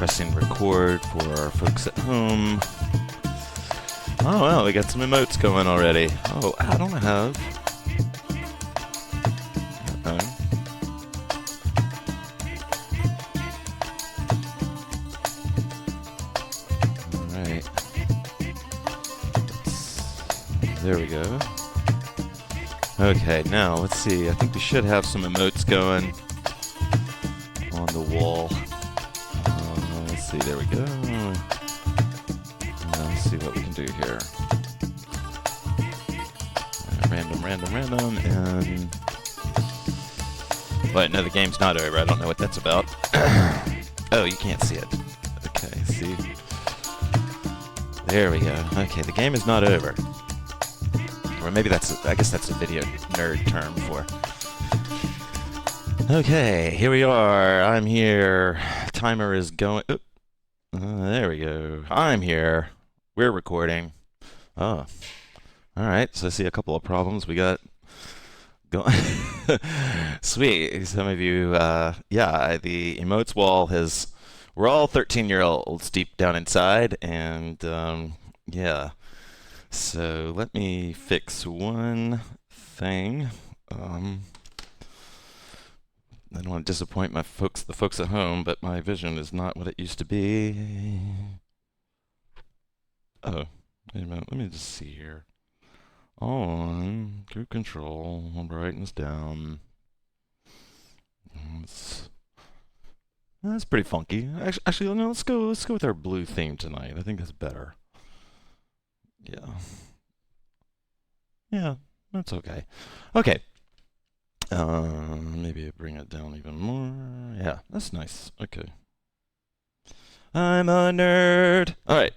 pressing record for our folks at home. Oh, well, we got some emotes going already. Oh, I don't have. Alright. There we go. Okay, now let's see. I think we should have some emotes going on the wall. Let's see, there we go. Let's see what we can do here. Random, and... Wait, no, the game's not over. I don't know what that's about. Oh, you can't see it. Okay, see? There we go. Okay, the game is not over. Or maybe that's, I guess that's a video nerd term for. Okay, here we are. I'm here. Timer is going. There we go. I'm here. We're recording. Oh. Alright, so I see a couple of problems. We got going. Sweet. Some of you, yeah, the emotes wall has. We're all 13-year-olds deep down inside, and, yeah. So let me fix one thing. I don't want to disappoint the folks at home, but my vision is not what it used to be. Oh, wait a minute. Let me just see here. On group control. I'm writing this down. That's pretty funky. Actually, no. Let's go with our blue theme tonight. I think that's better. Yeah. Yeah, that's okay. Okay. Maybe bring it down even more. Yeah, that's nice. Okay. I'm a nerd. All right.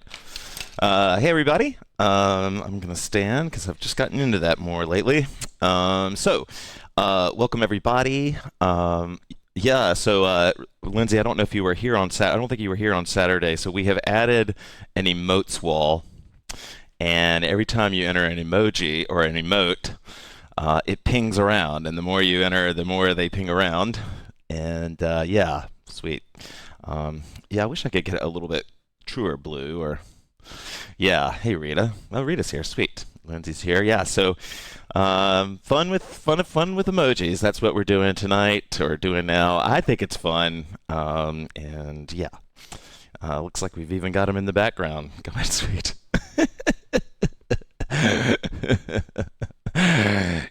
Hey, everybody. I'm going to stand because I've just gotten into that more lately. Welcome, everybody. Yeah, so Lindsay, I don't know if you were here on I don't think you were here on Saturday. So we have added an emotes wall. And every time you enter an emoji or an emote, it pings around. And the more you enter, the more they ping around. And yeah, sweet. Yeah, I wish I could get a little bit truer blue or... Yeah, hey Rita. Oh, Rita's here. Sweet. Lindsay's here. Yeah, so fun with emojis. That's what we're doing tonight or doing now. I think it's fun. And yeah, looks like we've even got them in the background. Go ahead, sweet.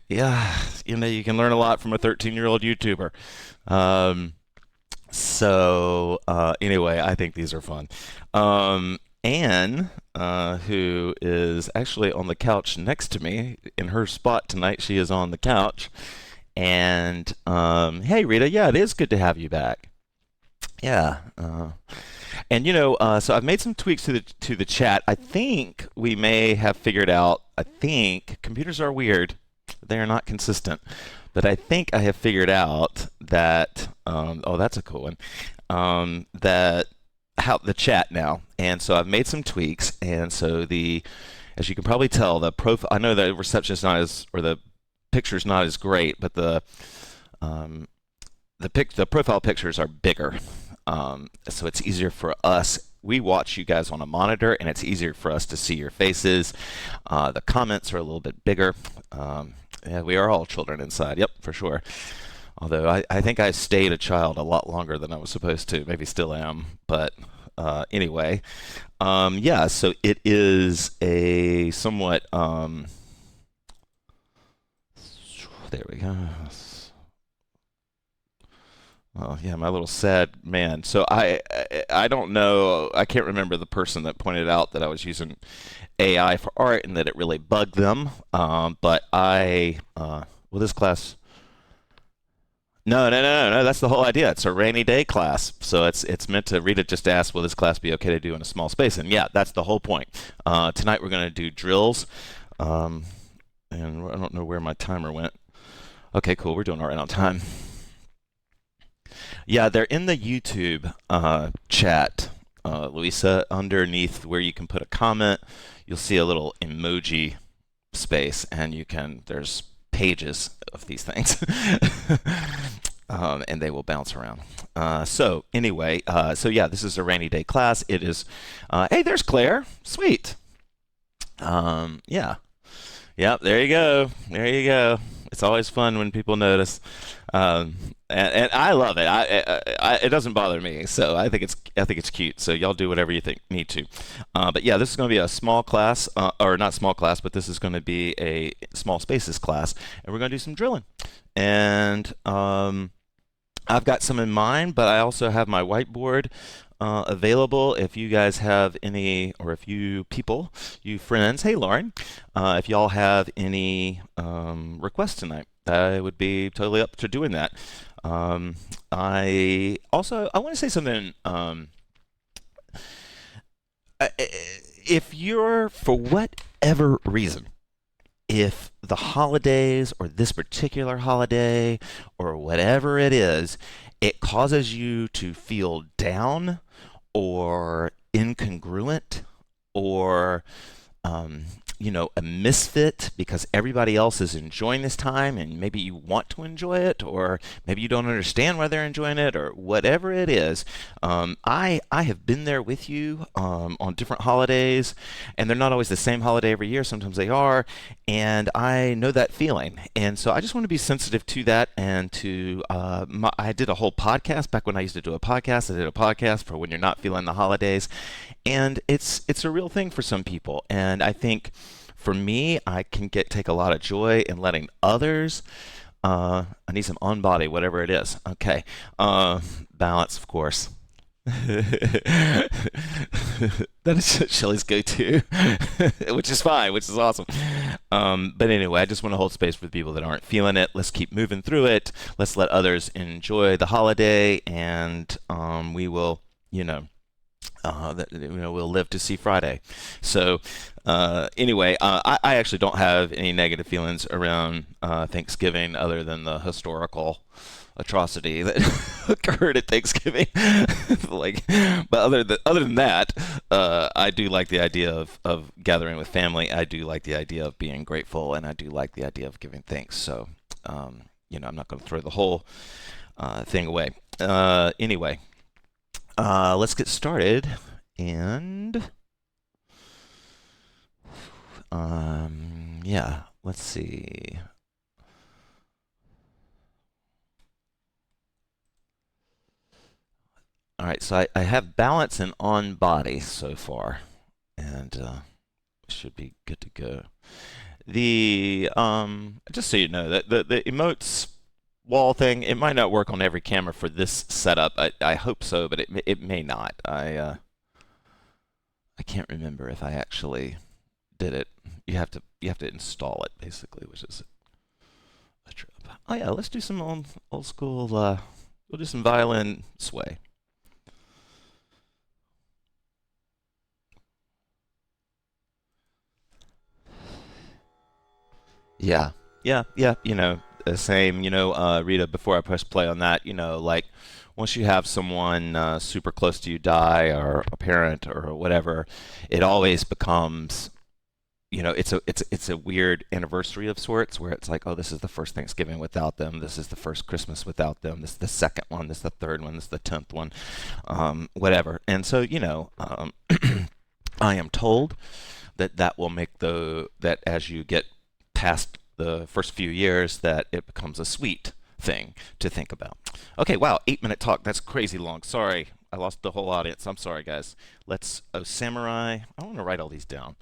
Yeah, you know, you can learn a lot from a 13-year-old YouTuber. Anyway, I think these are fun. Anne, who is actually on the couch next to me in her spot tonight, she is on the couch. And hey, Rita, yeah, it is good to have you back. Yeah. And you know, so I've made some tweaks to the chat. I think we may have figured out. I think computers are weird; they are not consistent. But I think I have figured out that. Oh, that's a cool one. That how the chat now, and so I've made some tweaks, and so as you can probably tell, the profile. I know the reception is not as, or the picture's not as great, but the profile pictures are bigger. So it's easier for us. We watch you guys on a monitor, and it's easier for us to see your faces. The comments are a little bit bigger. Yeah, we are all children inside. Yep, for sure. Although I think I stayed a child a lot longer than I was supposed to. Maybe still am. But anyway, yeah, so it is a somewhat... there we go. Oh yeah, my little sad man. So I don't know. I can't remember the person that pointed out that I was using AI for art and that it really bugged them. But well, this class. No. That's the whole idea. It's a rainy day class, so it's meant to. Rita just asked, "Will this class be okay to do in a small space?" And yeah, that's the whole point. Tonight we're going to do drills, and I don't know where my timer went. Okay, cool. We're doing all right on time. Yeah, they're in the YouTube chat, Louisa. Underneath where you can put a comment, you'll see a little emoji space, and there's pages of these things. and they will bounce around. So anyway, so yeah, this is a rainy day class. It is. Hey, there's Claire. Sweet. Yeah. Yep, there you go. There you go. It's always fun when people notice, and I love it. It doesn't bother me, so I think it's cute. So y'all do whatever you think need to. But yeah, this is going to be a small class, or not small class, but this is going to be a small spaces class, and we're going to do some drilling. And I've got some in mind, but I also have my whiteboard available if you guys have any, or if you people, you friends, hey Lauren, if y'all have any requests tonight, I would be totally up to doing that. I want to say something. If you're, for whatever reason, if the holidays or this particular holiday or whatever it is, it causes you to feel down or incongruent or um, a misfit because everybody else is enjoying this time and maybe you want to enjoy it or maybe you don't understand why they're enjoying it or whatever it is. I have been there with you on different holidays, and they're not always the same holiday every year. Sometimes they are, and I know that feeling. And so I just want to be sensitive to that and to I did a whole podcast back when I used to do a podcast. I did a podcast for when you're not feeling the holidays, and it's a real thing for some people. And I think for me, I can take a lot of joy in letting others. I need some on body, whatever it is. Okay, balance, of course. That is Shelly's go-to, which is fine, which is awesome. But anyway, I just want to hold space for the people that aren't feeling it. Let's keep moving through it. Let's let others enjoy the holiday, and we will, we'll live to see Friday. So anyway, I actually don't have any negative feelings around Thanksgiving other than the historical atrocity that occurred at Thanksgiving. Like, but other than that, I do like the idea of gathering with family. I do like the idea of being grateful, and I do like the idea of giving thanks. So, I'm not going to throw the whole thing away. Anyway, let's get started. And yeah, let's see. All right, so I have balance and on body so far, and should be good to go. The just so you know that the emotes wall thing, it might not work on every camera for this setup. I hope so, but it may not. I can't remember if I actually did it. You have to install it basically, which is a trip. Oh yeah, let's do some old school. We'll do some violin sway. Yeah, yeah. Same. Rita. Before I press play on that, like once you have someone super close to you die, or a parent, or whatever, it always becomes, it's a weird anniversary of sorts where it's like, oh, this is the first Thanksgiving without them. This is the first Christmas without them. This is the second one. This is the third one. This is the 10th one. Whatever. And so, I am told that will make that as you get past the first few years, that it becomes a sweet thing to think about. Okay, wow, 8-minute talk. That's crazy long. Sorry, I lost the whole audience. I'm sorry, guys. Samurai. I want to write all these down.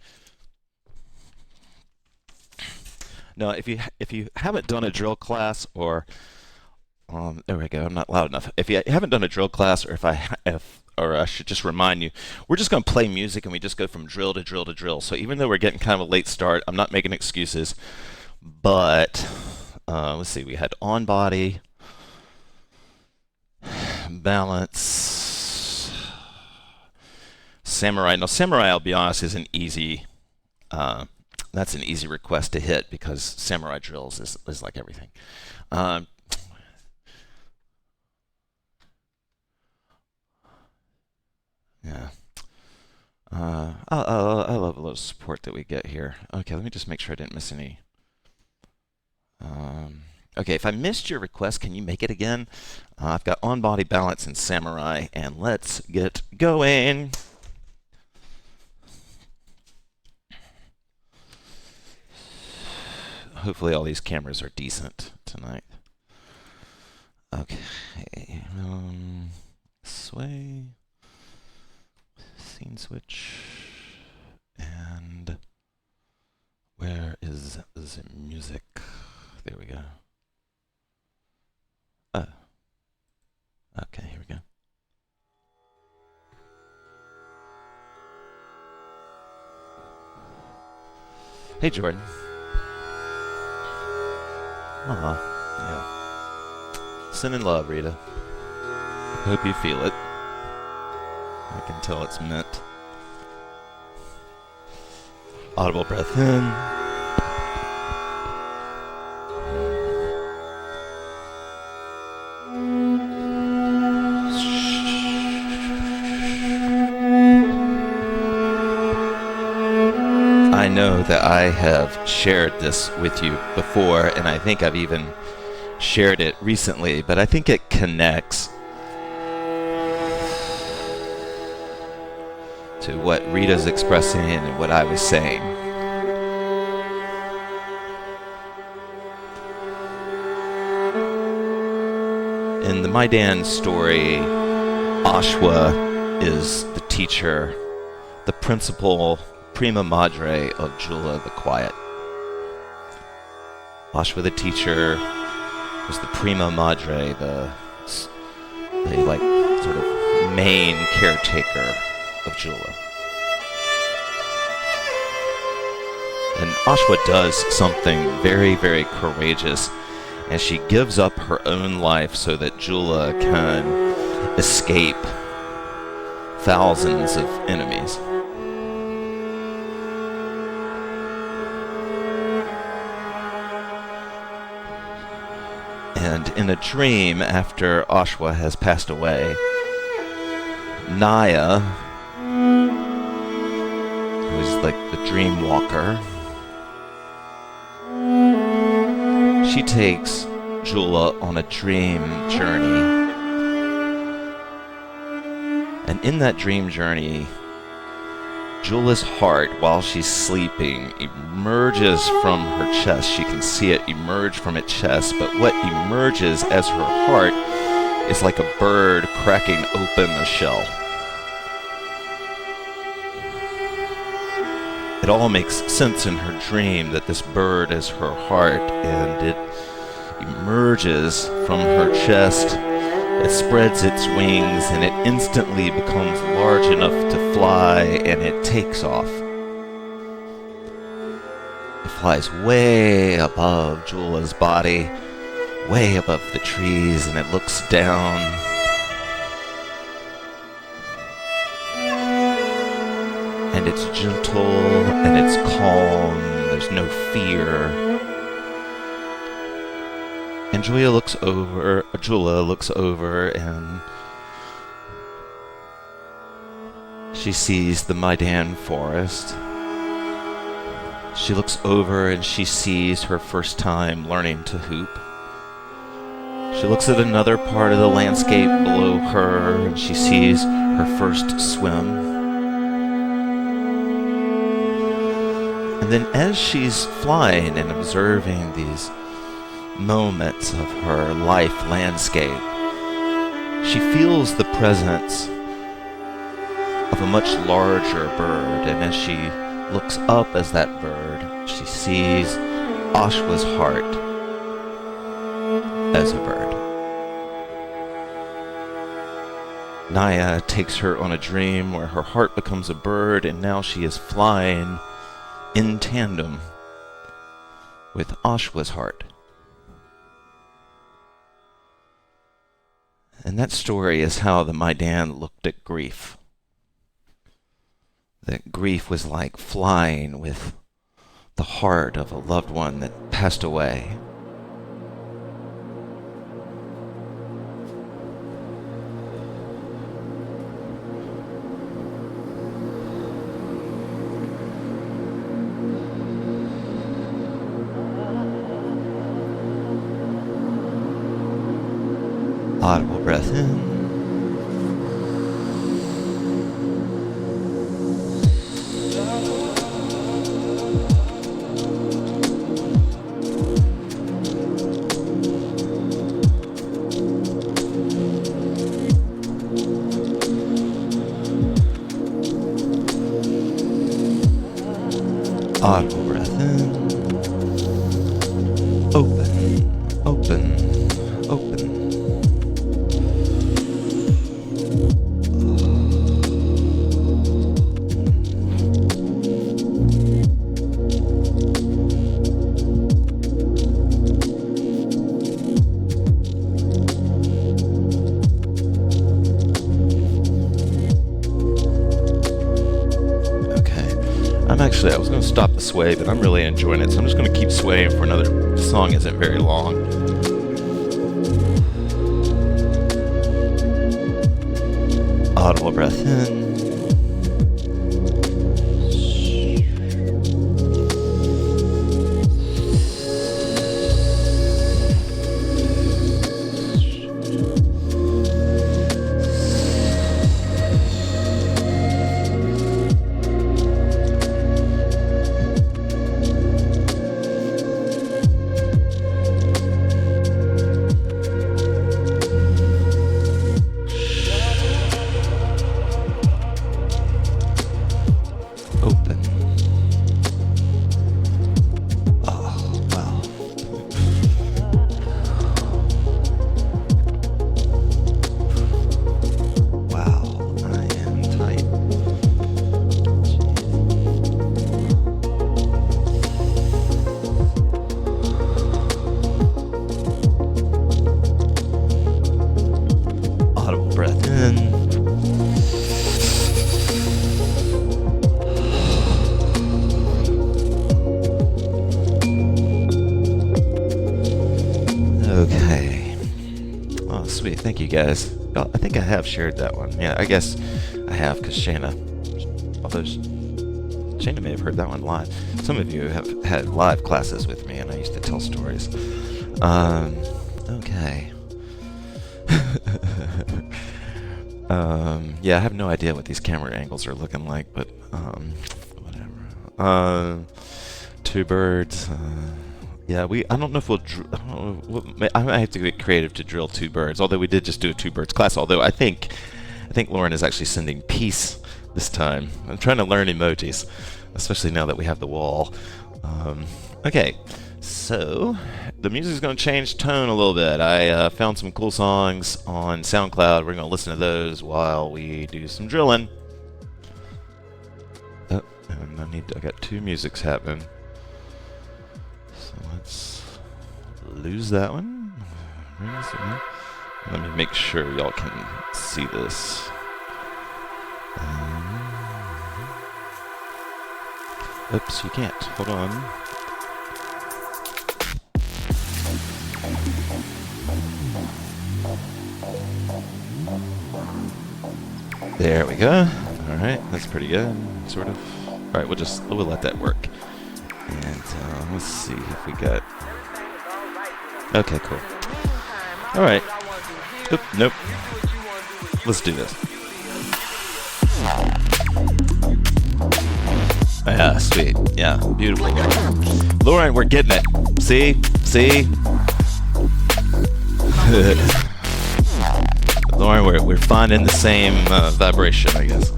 No, if you haven't done a drill class, or there we go. I'm not loud enough. If you haven't done a drill class, or or I should just remind you, we're just going to play music and we just go from drill to drill to drill. So even though we're getting kind of a late start, I'm not making excuses. But let's see, we had on body, balance, samurai. Now samurai, I'll be honest, is an easy. That's an easy request to hit because samurai drills is like everything. Yeah. I love a little support that we get here. Okay, let me just make sure I didn't miss any. Okay, if I missed your request, can you make it again? I've got On Body Balance and Samurai, and let's get going. Hopefully all these cameras are decent tonight. Okay. Sway. Scene switch. And where is the music? There we go. Oh. Okay, here we go. Hey, Jordan. Yeah. Sending love, Rita. Hope you feel it. I can tell it's meant. Audible breath in. I know that I have shared this with you before, and I think I've even shared it recently, but I think it connects to what Rita's expressing and what I was saying. In the Maidan story, Ashwa is the teacher, the principal, prima madre of Jula the Quiet. Ashwa the teacher was the prima madre, the like sort of main caretaker of Jula. And Ashwa does something very, very courageous, and she gives up her own life so that Jula can escape thousands of enemies. And in a dream, after Ashwa has passed away, Naya, who is like the dream walker, she takes Jula on a dream journey. And in that dream journey, Jula's heart, while she's sleeping, emerges from her chest. She can see it emerge from its chest, but what emerges as her heart is like a bird cracking open a shell. It all makes sense in her dream that this bird is her heart, and it emerges from her chest. It spreads its wings, and it instantly becomes large enough to fly, and it takes off. It flies way above Jula's body, way above the trees, and it looks down. And it's gentle, and it's calm, there's no fear. And Jula looks over, and she sees the Maidan forest. She looks over and she sees her first time learning to hoop. She looks at another part of the landscape below her, and she sees her first swim. And then as she's flying and observing these moments of her life landscape, she feels the presence of a much larger bird, and as she looks up as that bird, she sees Ashwa's heart as a bird. Naya takes her on a dream where her heart becomes a bird, and now she is flying in tandem with Ashwa's heart. And that story is how the Maidan looked at grief. That grief was like flying with the heart of a loved one that passed away. breath in. Audible breath in. Open, open, open. I was going to stop the sway, but I'm really enjoying it, so I'm just going to keep swaying for another. The song isn't very long. Audible breath in. Okay. Oh, sweet. Thank you, guys. Oh, I think I have shared that one. Yeah, I guess I have, because Shayna, although Shayna may have heard that one live. Some of you have had live classes with me, and I used to tell stories. Okay. Yeah, I have no idea what these camera angles are looking like, but whatever. Two birds. Yeah, I don't know if we'll. I might have to get creative to drill two birds. Although we did just do a two birds class. Although I think Lauren is actually sending peace this time. I'm trying to learn emojis, especially now that we have the wall. Okay, so the music's going to change tone a little bit. I found some cool songs on SoundCloud. We're going to listen to those while we do some drilling. Oh, and I got two musics happening. So let's lose that one. Let me make sure y'all can see this. Oops, you can't. Hold on. There we go. All right, that's pretty good, sort of. All right, we'll let that work. And let's see if we got. Okay, cool. All right. Oop, nope. Let's do this. Yeah, sweet. Yeah, beautiful. Lauren, we're getting it. See? Lauren, we're finding the same vibration, I guess.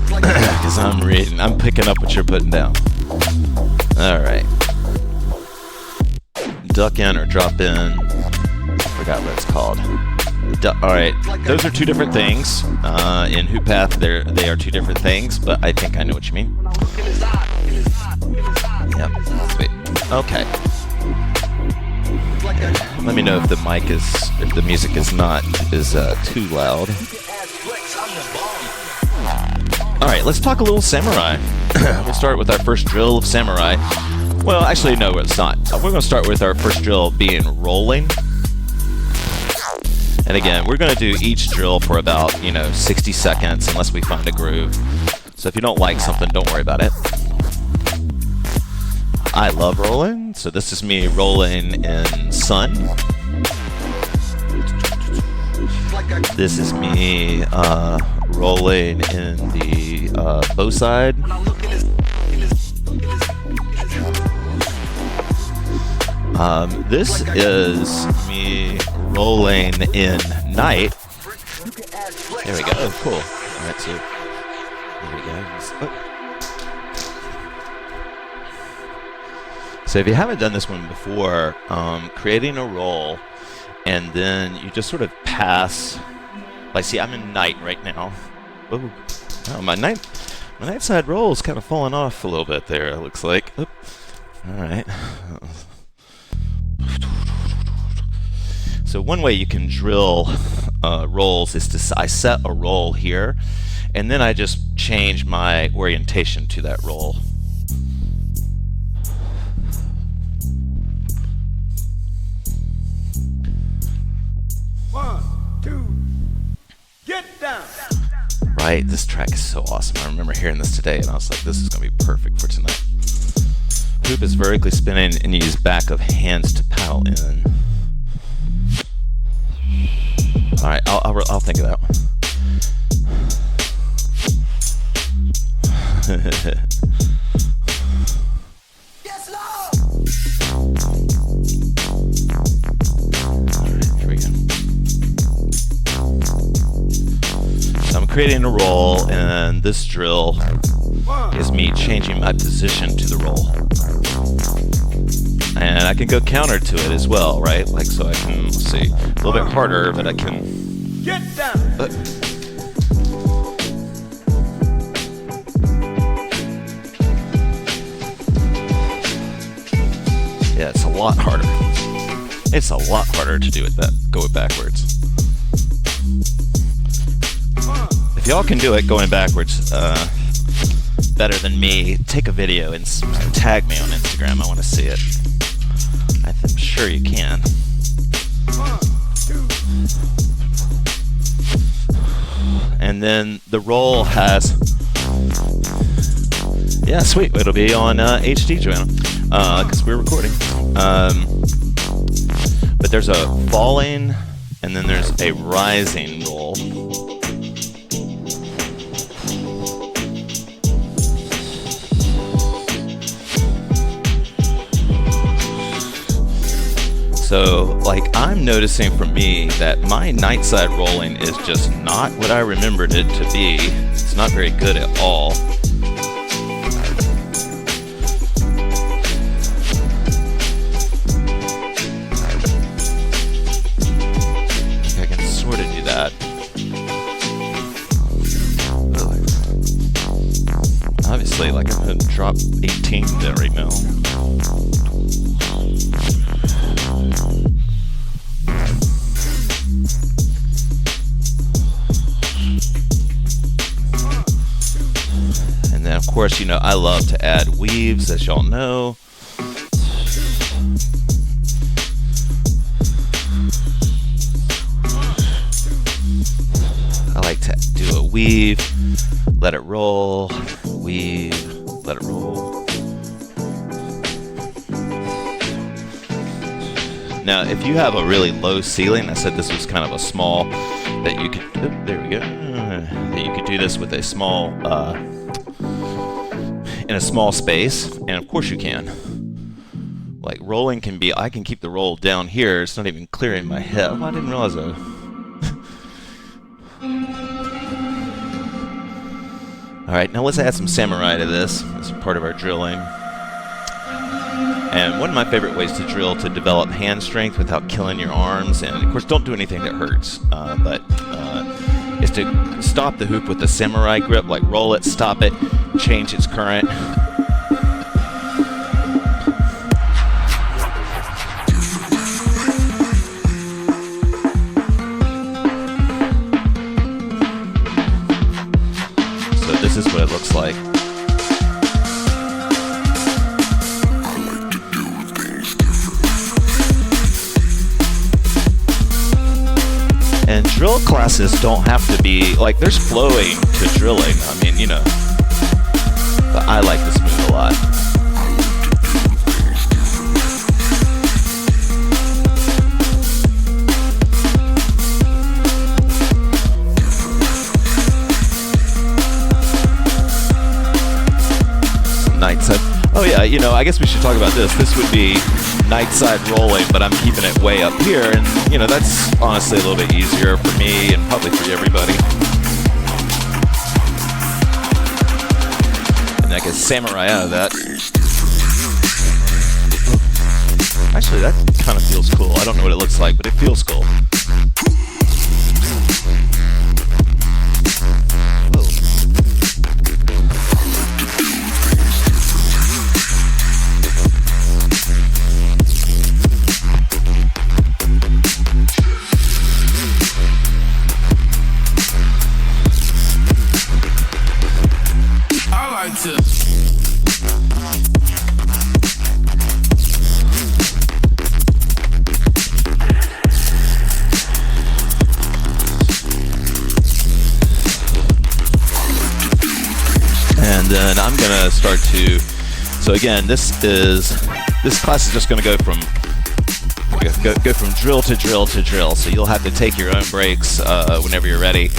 Because I'm picking up what you're putting down. All right. Duck in or drop in. I forgot what it's called. All right, those are two different things. In Hooppath, they are two different things, but I think I know what you mean. Yep, sweet. Okay. Let me know if the music is too loud. All right, let's talk a little Samurai. We'll start with our first drill of Samurai. Well, actually, no, it's not. We're going to start with our first drill being rolling. And again, we're going to do each drill for about, 60 seconds unless we find a groove. So if you don't like something, don't worry about it. I love rolling, so this is me rolling in Sun. This is me rolling in the bow side. This is me rolling in night. There we go. Oh, cool. All right, so there we go. Oh. So if you haven't done this one before, creating a roll, and then you just sort of pass. Like, see, I'm in night right now. Oh, my night side roll is kind of falling off a little bit there. It looks like. Oop. All right. So one way you can drill rolls is I set a roll here, and then I just change my orientation to that roll. Right, this track is so awesome. I remember hearing this today and I was like, this is going to be perfect for tonight. Hoop is vertically spinning and you use back of hands to paddle in. Alright, I'll think of that one. Alright, here we go. I'm creating a roll, and this drill is me changing my position to the roll. And I can go counter to it as well, right? Like, so I can, let's see, a little bit harder, but I can... Get down! Yeah, it's a lot harder. It's a lot harder to do it go it backwards. If y'all can do it going backwards better than me, take a video and tag me on Instagram. I want to see it. I'm sure you can. And then the roll has... Yeah, sweet. It'll be on HD, Joanna, because we're recording. But there's a falling, and then there's a rising roll. So, like, I'm noticing for me that my night side rolling is just not what I remembered it to be. It's not very good at all. I can sort of do that. Obviously, like, I'm going to drop 18 there right now. And then, of course, you know, I love to add weaves, as y'all know. I like to do a weave, let it roll, weave, let it roll. Now, if you have a really low ceiling, I said this was kind of a small, that you could, oh, there we go, that you could do this with a small, in a small space, and of course you can. Like, rolling can be, I can keep the roll down here, it's not even clearing my head. Oh, I didn't realize that. Alright, now let's add some samurai to this as part of our drilling. And one of my favorite ways to drill to develop hand strength without killing your arms, and of course don't do anything that hurts, is to stop the hoop with the samurai grip, like roll it, stop it, change its current. So this is what it looks like. And drill classes don't have to be, like, there's flowing to drilling. I mean, you know. But I like this move a lot. Oh yeah, I guess we should talk about this. This would be night side rolling, but I'm keeping it way up here, and that's honestly a little bit easier for me and probably for everybody. And I get samurai out of that. Actually, that kind of feels cool. I don't know what it looks like, but it feels cool. And then I'm gonna start to. So again, this class is just gonna go from drill to drill to drill. So you'll have to take your own breaks whenever you're ready.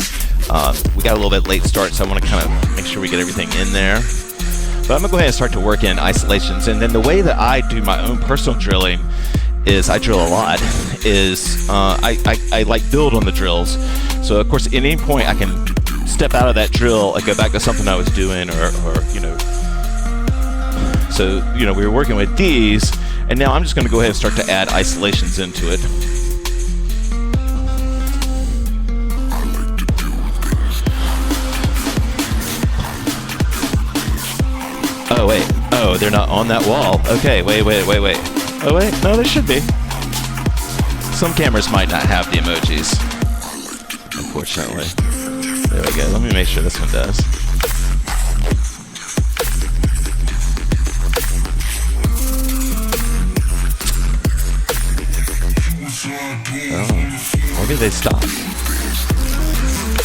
We got a little bit late start, so I want to kind of make sure we get everything in there. But I'm gonna go ahead and start to work in isolations. And then the way that I do my own personal drilling is I drill a lot. I like build on the drills. So of course, at any point I can step out of that drill and go back to something I was doing, or So we were working with these, and now I'm just going to go ahead and start to add isolations into it. Oh wait, oh, they're not on that wall. Okay, wait. Oh wait, no, they should be. Some cameras might not have the emojis, unfortunately. There we go. Let me make sure this one does. Oh, why did they stop?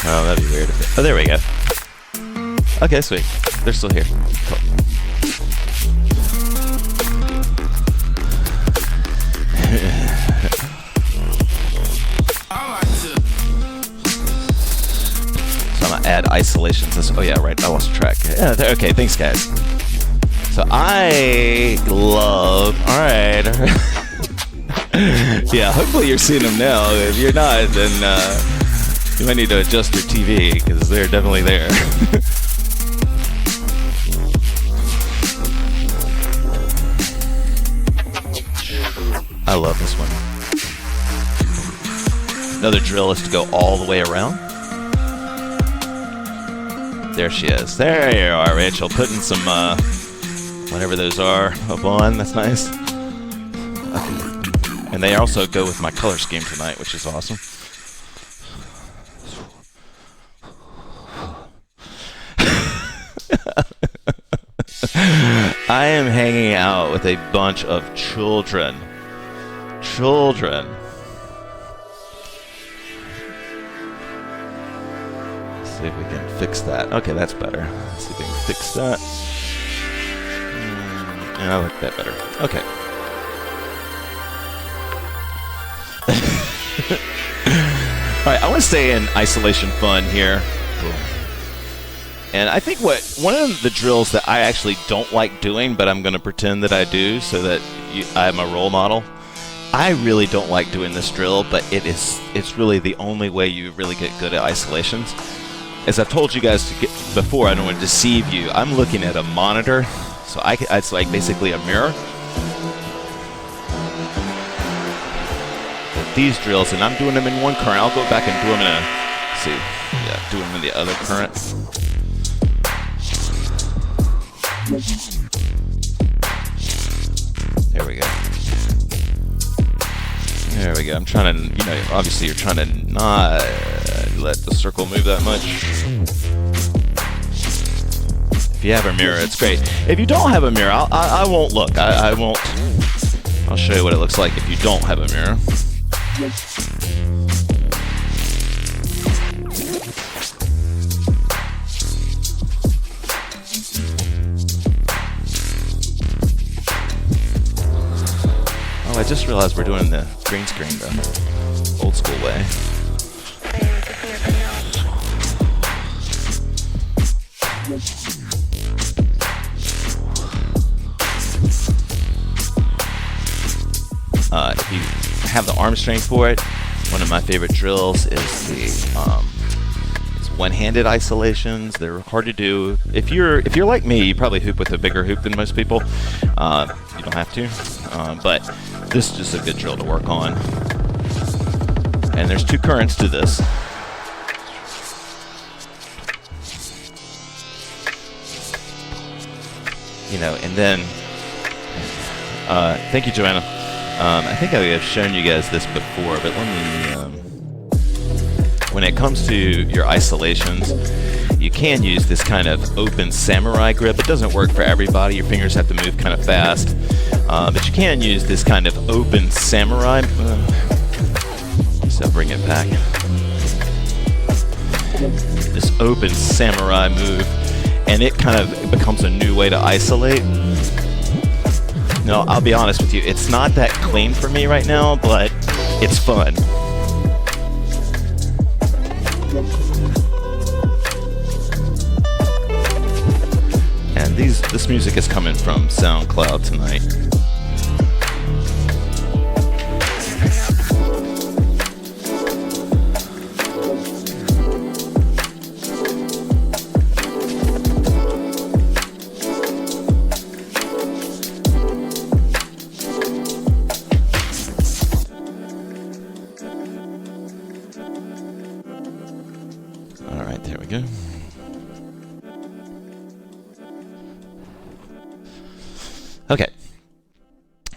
Oh, that'd be weird. Oh, there we go. Okay, sweet. They're still here. Cool. Add isolations. Oh yeah, right. I lost track. Yeah. Okay. Thanks, guys. So I love. All right. Yeah. Hopefully you're seeing them now. If you're not, then you might need to adjust your TV because they're definitely there. I love this one. Another drill is to go all the way around. There she is. There you are, Rachel. Putting some, whatever those are, up on. That's nice. Okay. And they also go with my color scheme tonight, which is awesome. I am hanging out with a bunch of children. See if we can fix that. Okay, that's better. Let's see if we can fix that. I like that better. Okay. Alright, I want to stay in isolation fun here. And I think one of the drills that I actually don't like doing, but I'm going to pretend that I do so that I'm a role model. I really don't like doing this drill, but it's really the only way you really get good at isolations. As I've told you guys before, I don't want to deceive you. I'm looking at a monitor, so it's like basically a mirror. With these drills, and I'm doing them in one current. I'll go back and do them in do them in the other current. There we go. There we go. I'm trying to, obviously you're trying to not let the circle move that much. If you have a mirror, it's great. If you don't have a mirror, I won't look. I won't. I'll show you what it looks like if you don't have a mirror. Oh, I just realized we're doing the green screen the old school way. if you have the arm strength for it, one of my favorite drills is the one-handed isolations. They're hard to do. If you're like me, you probably hoop with a bigger hoop than most people. You don't have to, but this is just a good drill to work on. And there's two currents to this. You know, and then thank you, Joanna. I think I have shown you guys this before, but let me. When it comes to your isolations, you can use this kind of open samurai grip. It doesn't work for everybody. Your fingers have to move kind of fast, but you can use this kind of open samurai. So bring it back. This open samurai move, and it kind of becomes a new way to isolate. No, I'll be honest with you, it's not that clean for me right now, but it's fun. And this music is coming from SoundCloud tonight. All right, there we go. Okay.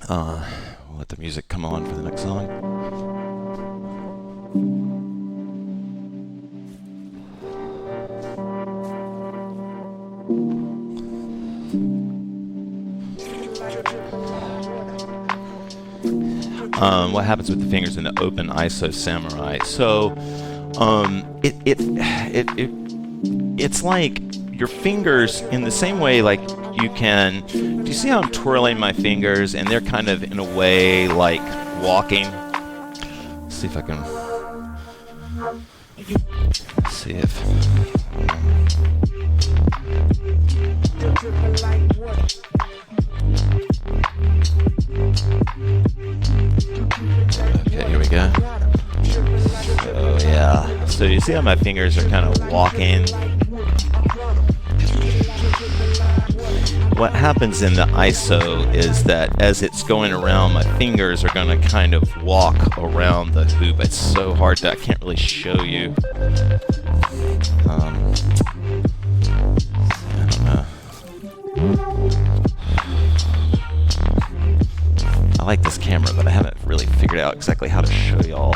We'll let the music come on for the next song. What happens with the fingers in the open ISO samurai? So, it's like your fingers in the same way, like you can. Do you see how I'm twirling my fingers, and they're kind of in a way like walking? Let's see if I can. Let's see if. Okay, here we go. Oh yeah. So you see how my fingers are kind of walking? What happens in the ISO is that as it's going around, my fingers are going to kind of walk around the hoop. It's so hard that I can't really show you. I don't know. I like this camera, but I haven't really figured out exactly how to show y'all.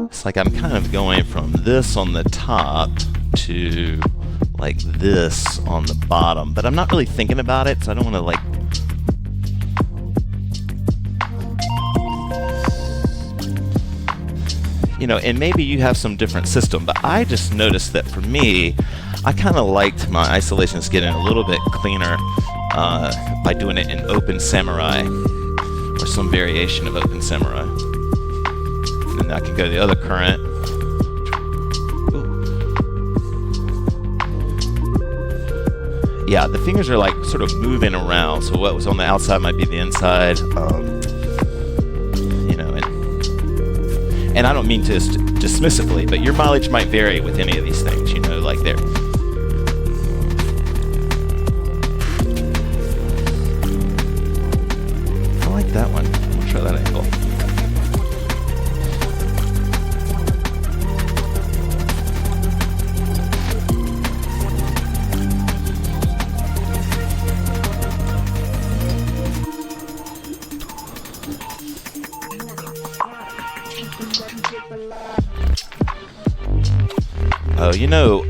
It's like I'm kind of going from this on the top to like this on the bottom, but I'm not really thinking about it, so I don't want to like. You know, and maybe you have some different system, but I just noticed that for me, I kind of liked my isolations getting a little bit cleaner by doing it in open samurai or some variation of open samurai. And then I can go to the other current. Yeah, the fingers are like sort of moving around, so what was on the outside might be the inside. You know, and I don't mean to dismissively, but your mileage might vary with any of these things, you know, like they're. I like that one. I'll try that angle. Oh, you know,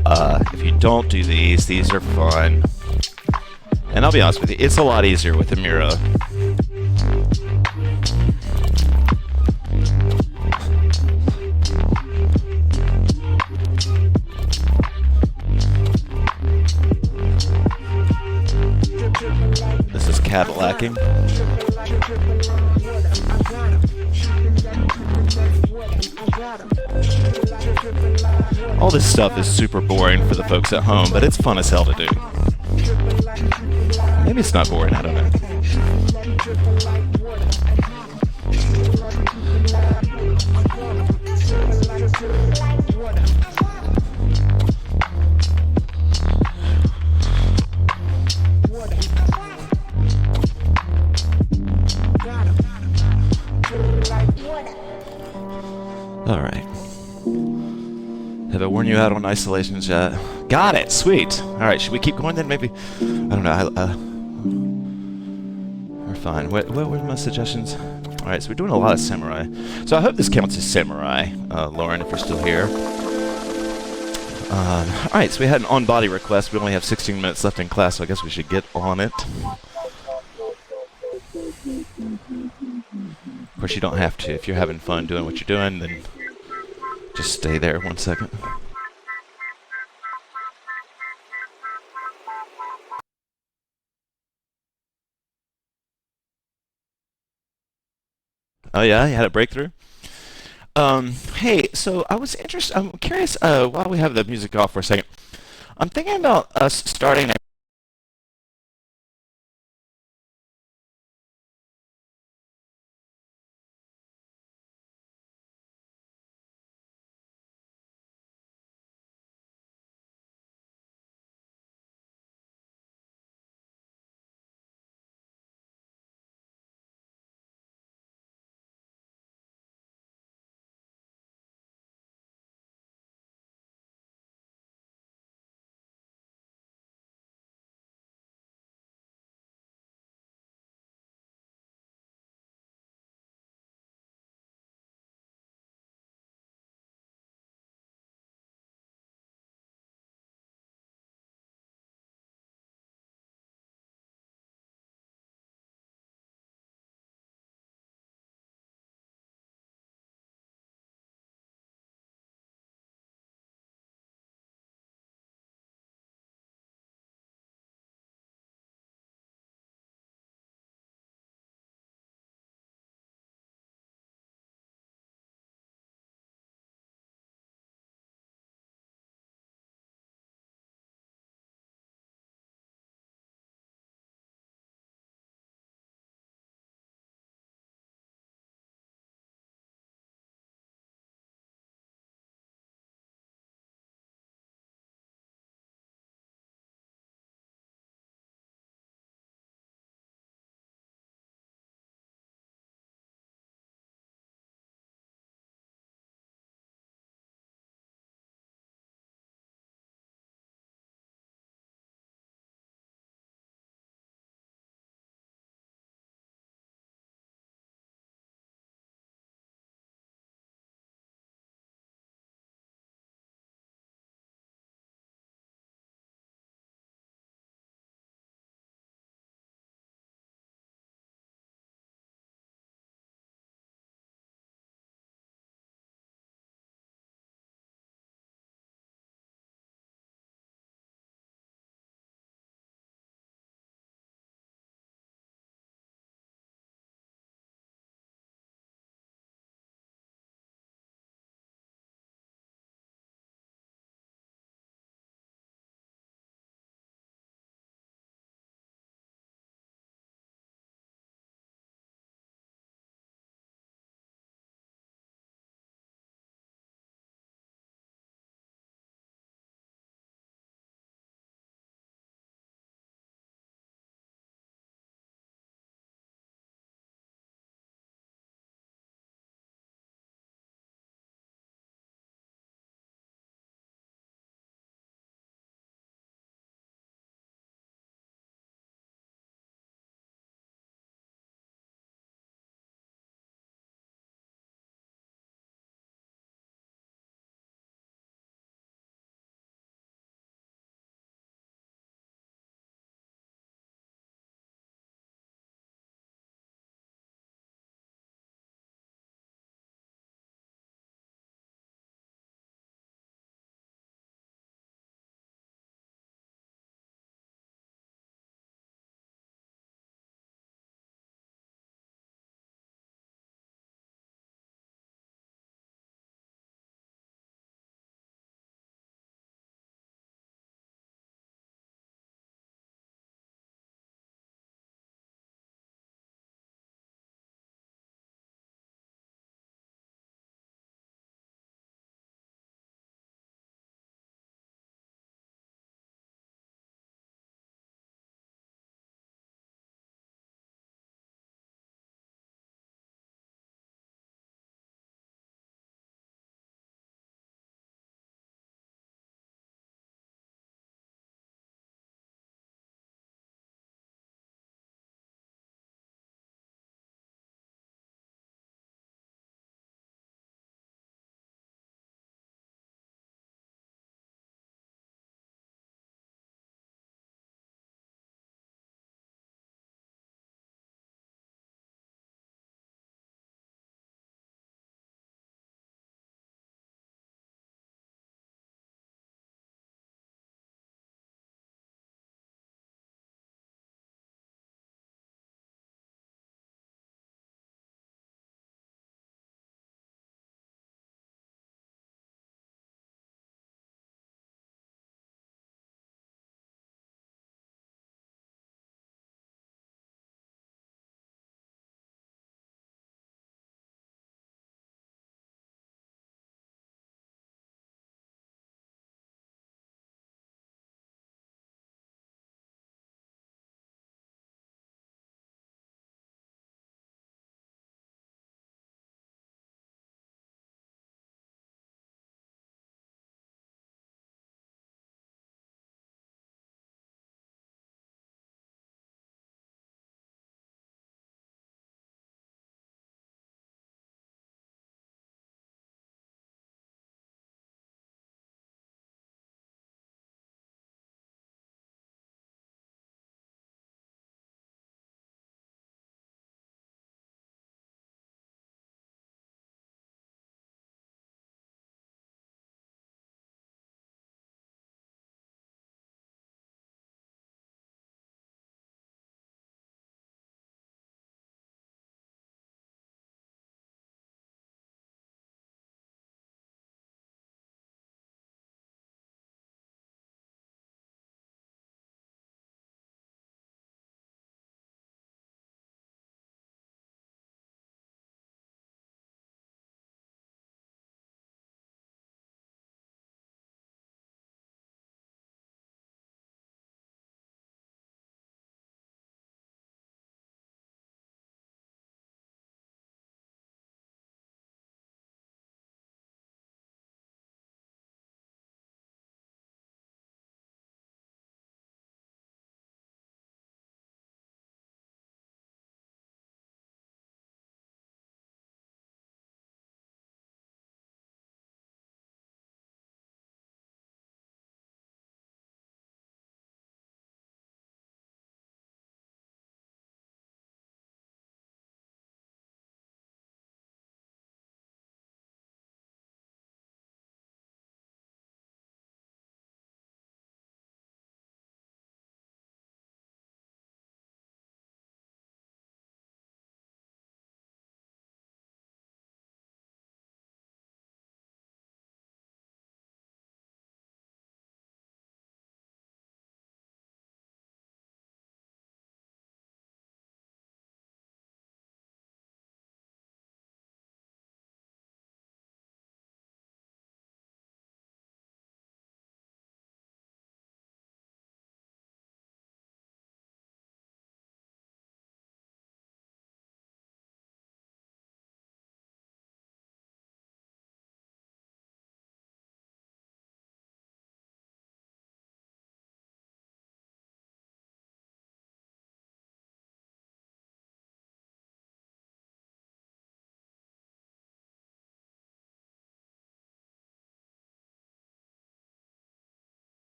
if you don't do these are fun. And I'll be honest with you, it's a lot easier with the Mira. This is Cadillacing. All this stuff is super boring for the folks at home, but it's fun as hell to do. Maybe it's not boring, I don't know. you out on isolations yet? Got it. Sweet. All right. Should we keep going then? Maybe. I don't know. We're fine. What were my suggestions? All right. So we're doing a lot of samurai. So I hope this counts as samurai, Lauren, if you're still here. All right. So we had an on-body request. We only have 16 minutes left in class, so I guess we should get on it. Of course, you don't have to. If you're having fun doing what you're doing, then just stay there 1 second. Oh yeah, you had a breakthrough? Hey, so I'm curious, while we have the music off for a second, I'm thinking about us starting a